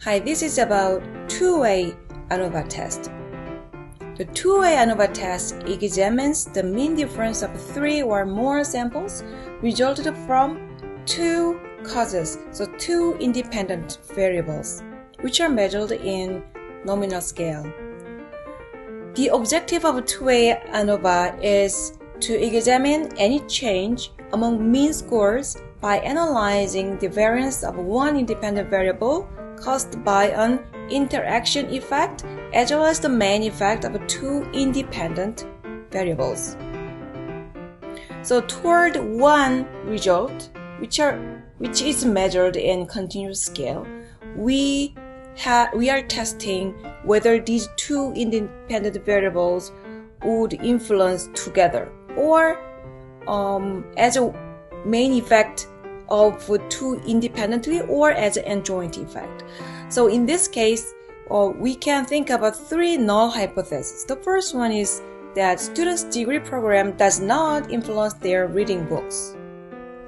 Hi, this is about two-way ANOVA test. The two-way ANOVA test examines the mean difference of three or more samples resulted from two causes, so two independent variables, which are measured in nominal scale. The objective of two-way ANOVA is to examine any change among mean scores by analyzing the variance of one independent variable caused by an interaction effect as well as the main effect of two independent variables. So toward one result, which is measured in continuous scale, we are testing whether these two independent variables would influence together or as a main effect of two independently or as an adjoint effect. So in this case, we can think about three null hypotheses. The first one is that students' degree program does not influence their reading books.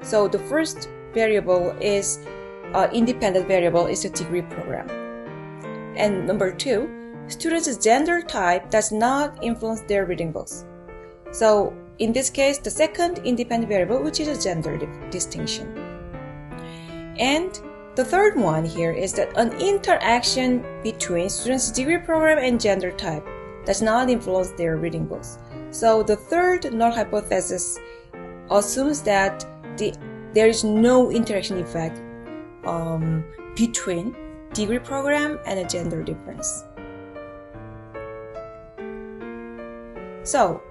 So the first variable is independent variable is the degree program. And number two, students' gender type does not influence their reading books. So in this case, the second independent variable, which is a gender distinction. And the third one here is that an interaction between students' degree program and gender type does not influence their reading books. So the third null hypothesis assumes that there is no interaction effect between degree program and a gender difference. So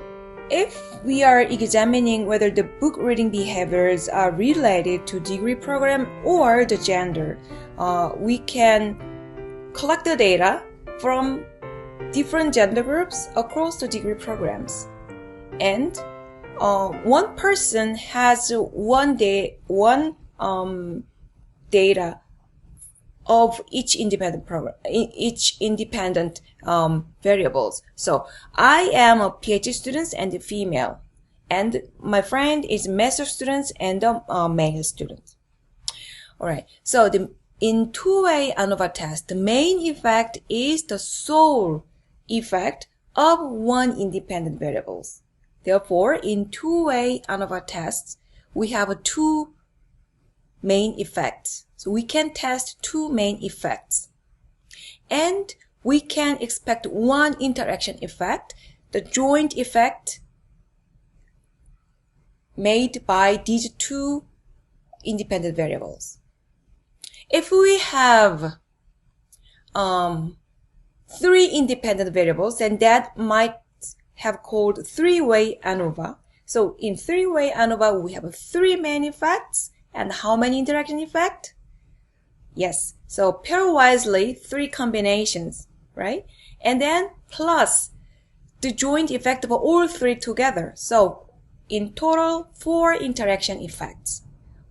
if we are examining whether the book reading behaviors are related to degree program or the gender, we can collect the data from different gender groups across the degree programs. And one person has one data of each independent program, variables. So I am a PhD student and a female, and my friend is master student and a male student. All right. So in two-way ANOVA test, the main effect is the sole effect of one independent variables. Therefore, in two-way ANOVA tests, we have two main effects. So we can test two main effects. And we can expect one interaction effect, the joint effect made by these two independent variables. If we have three independent variables, then that might have called three-way ANOVA. So in three-way ANOVA, we have three main effects. And how many interaction effects? Yes, so pairwisely, three combinations, right? And then plus the joint effect of all three together. So in total, four interaction effects.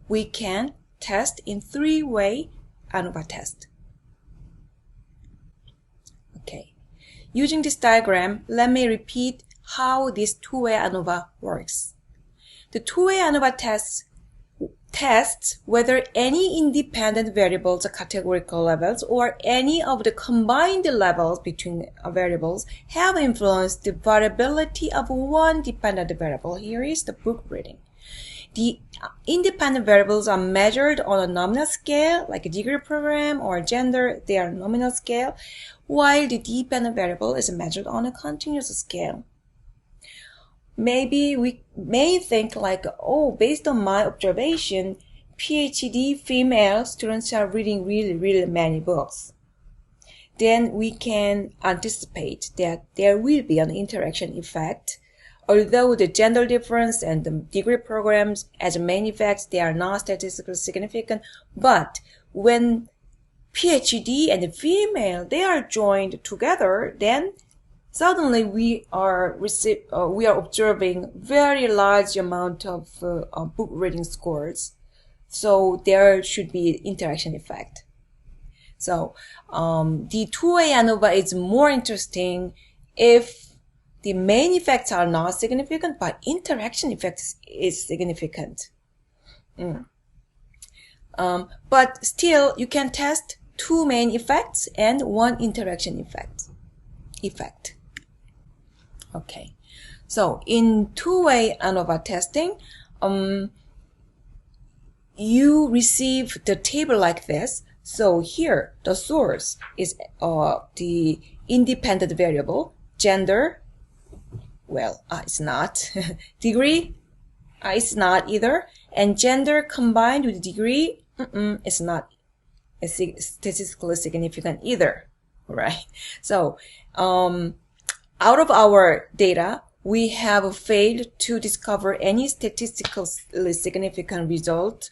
We can test in three-way ANOVA test. Okay, using this diagram, let me repeat how this two-way ANOVA works. The two-way ANOVA tests whether any independent variables, categorical levels, or any of the combined levels between variables have influenced the variability of one dependent variable. Here is the book reading. The independent variables are measured on a nominal scale, like a degree program or gender, they are nominal scale, while the dependent variable is measured on a continuous scale. Maybe we may think like, oh, based on my observation, PhD female students are reading really many books. Then we can anticipate that there will be an interaction effect. Although the gender difference and the degree programs as main effects, they are not statistically significant. But when PhD and the female, they are joined together, then suddenly we are observing very large amount of book reading scores. So there should be interaction effect. So the two-way ANOVA is more interesting if the main effects are not significant, but interaction effect is significant. But still, you can test two main effects and one interaction effect. Okay, so in two-way ANOVA testing, you receive the table like this. So here, the source is the independent variable, gender, well, it's not, degree, it's not either, and gender combined with degree, it's not statistically significant either, right? So, out of our data, we have failed to discover any statistically significant result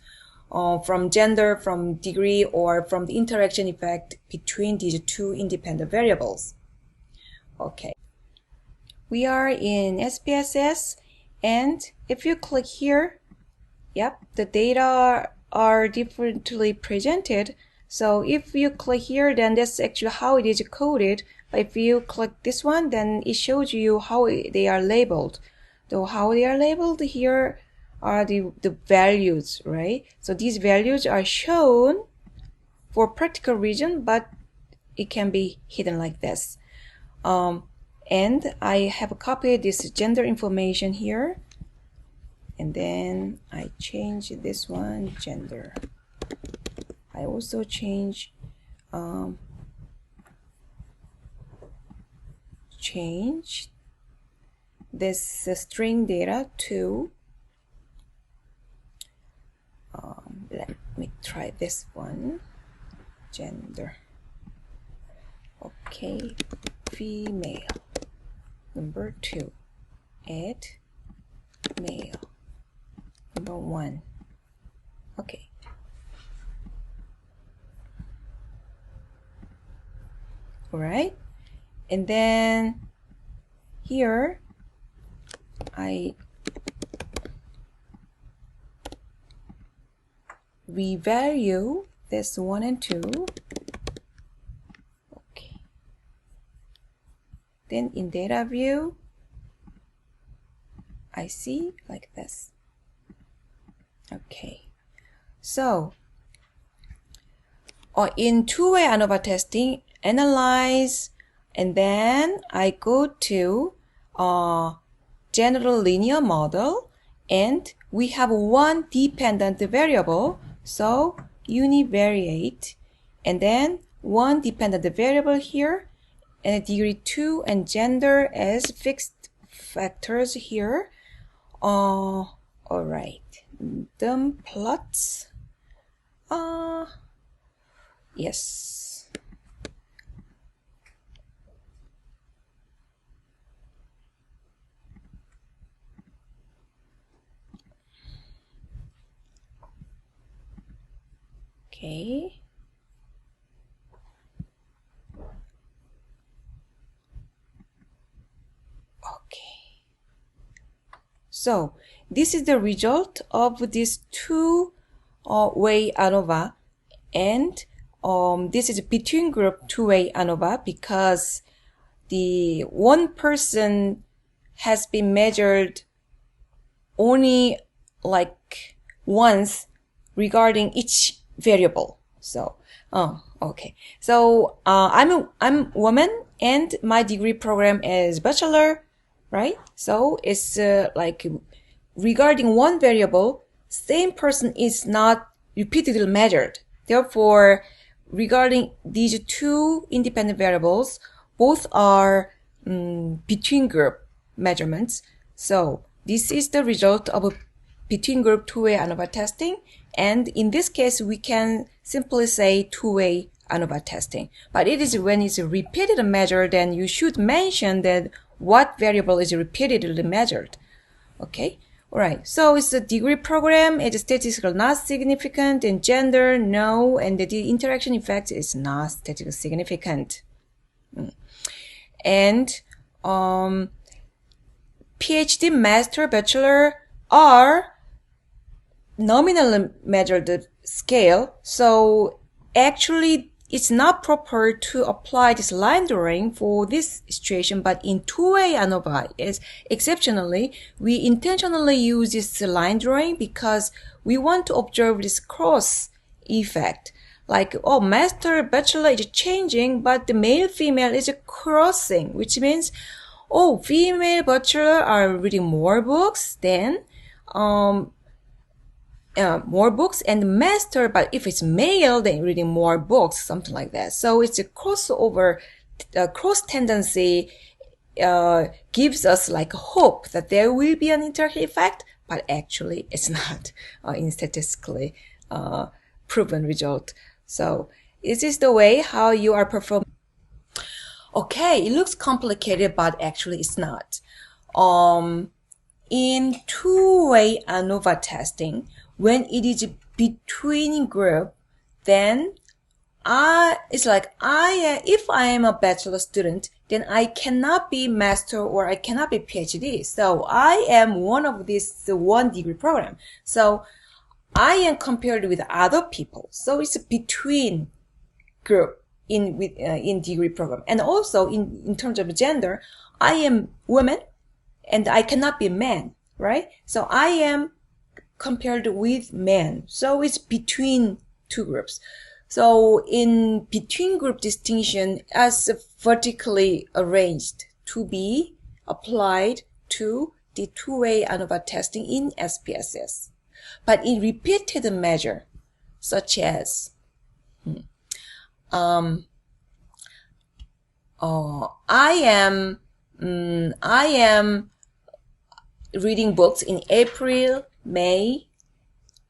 from gender, from degree, or from the interaction effect between these two independent variables. Okay. We are in SPSS, and if you click here, yep, the data are differently presented. So if you click here, then that's actually how it is coded. But if you click this one, then it shows you how they are labeled. So how they are labeled here are the values, right? So these values are shown for practical reason, but it can be hidden like this. And I have copied this gender information here, and then I change this one, gender. I also change this string data to let me try this one, gender. Okay, female. Number 2, add male. Number 1. Okay. All right. And then here I revalue this 1 and 2. Okay. Then in data view, I see like this. Okay. So in two-way ANOVA testing, analyze, and then I go to general linear model, and we have one dependent variable, so univariate, and then one dependent variable here, and degree 2 and gender as fixed factors here. All right, them plots. Yes. Okay. So this is the result of this two-way ANOVA, and this is between group two-way ANOVA because the one person has been measured only like once regarding each variable. So okay, so I'm a woman and my degree program is bachelor, right? So it's like regarding one variable, same person is not repeatedly measured. Therefore, regarding these two independent variables, both are between group measurements. So this is the result of a between group two-way ANOVA testing. And in this case, we can simply say two-way ANOVA testing. But it is when it's a repeated measure, then you should mention that what variable is repeatedly measured. Okay. All right. So it's a degree program. It's statistically not significant, and gender, no, and the interaction effect is not statistically significant. And PhD, master, bachelor are nominally measured scale. So actually, it's not proper to apply this line drawing for this situation, but in two-way ANOVA, is exceptionally, we intentionally use this line drawing because we want to observe this cross effect. like, oh, master, bachelor is changing, but the male female is crossing, which means, oh, female bachelor are reading more books than more books, and master, but if it's male, then reading more books, something like that. So it's a crossover, cross tendency gives us like hope that there will be an interaction effect, but actually it's not in statistically proven result. So this is the way how you are performing. Okay, it looks complicated, but actually it's not. In two-way ANOVA testing, when it is between group, then it's like if I am a bachelor student, then I cannot be master or I cannot be PhD. So I am one of this 1 degree program. So I am compared with other people. So it's a between group in degree program. And also in terms of gender, I am woman and I cannot be man, right? So I am compared with men. So it's between two groups. So in between group distinction as vertically arranged to be applied to the two-way ANOVA testing in SPSS. But in repeated measure, such as I am reading books in April, May,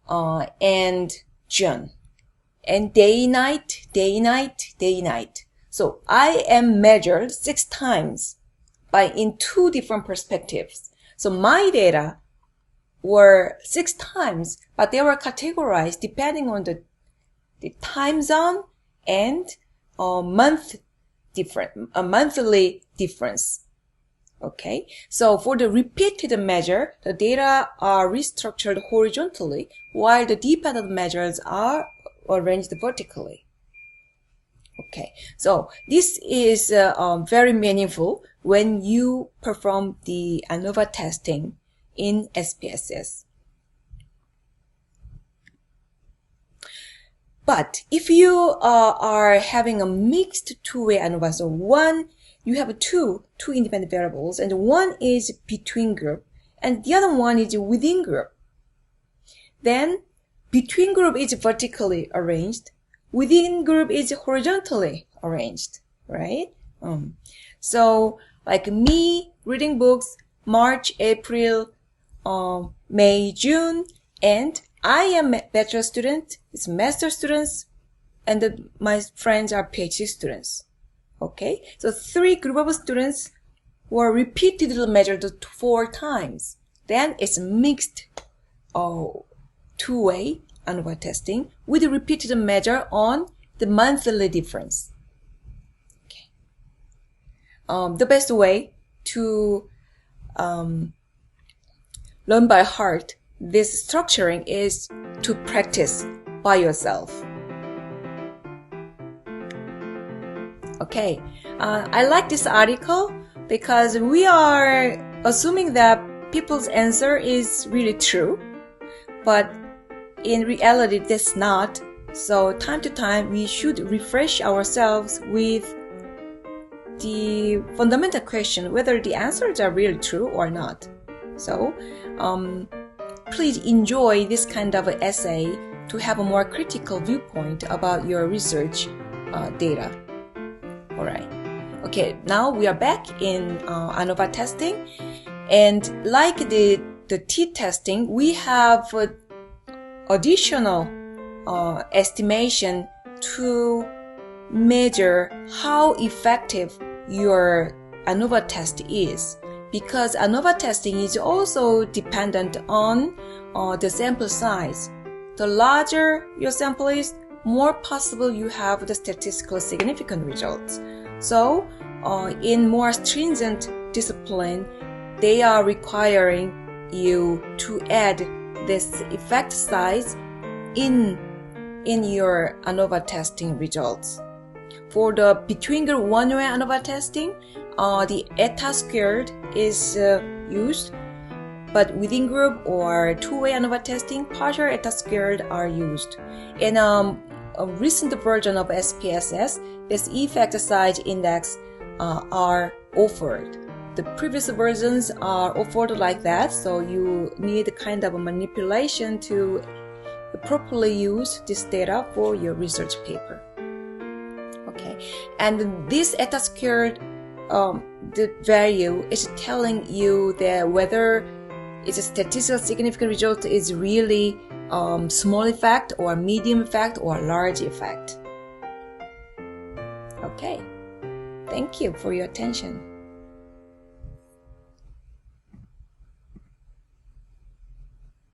and June. And day, night. So I am measured 6 times in 2 different perspectives. So my data were 6 times, but they were categorized depending on the time zone and monthly difference. Okay, so for the repeated measure, the data are restructured horizontally, while the dependent measures are arranged vertically. Okay, so this is very meaningful when you perform the ANOVA testing in SPSS. But if you are having a mixed two-way ANOVA, so you have two independent variables, and one is between group, and the other one is within group. Then between group is vertically arranged, within group is horizontally arranged, right? So like me reading books March, April, May, June, and I am a bachelor student, it's master students, and my friends are PhD students. Okay, so 3 group of students were repeatedly measured 4 times. Then it's mixed two-way ANOVA testing with a repeated measure on the monthly difference. Okay. The best way to learn by heart this structuring is to practice by yourself. Okay, I like this article because we are assuming that people's answer is really true, but in reality that's not. So time to time we should refresh ourselves with the fundamental question whether the answers are really true or not. So please enjoy this kind of essay to have a more critical viewpoint about your research data. Alright. Okay, now we are back in ANOVA testing, and like the T testing, we have additional estimation to measure how effective your ANOVA test is, because ANOVA testing is also dependent on the sample size. The larger your sample is, more possible you have the statistically significant results. So in more stringent discipline, they are requiring you to add this effect size in your ANOVA testing results. For the between group one-way ANOVA testing, the eta squared is used, but within group or two-way ANOVA testing, partial eta squared are used. And a recent version of SPSS, this effect size index are offered. The previous versions are offered like that, so you need kind of a manipulation to properly use this data for your research paper. Okay, and this eta squared the value is telling you that whether it's a statistical significant result is really small effect or medium effect or large effect. Okay, thank you for your attention.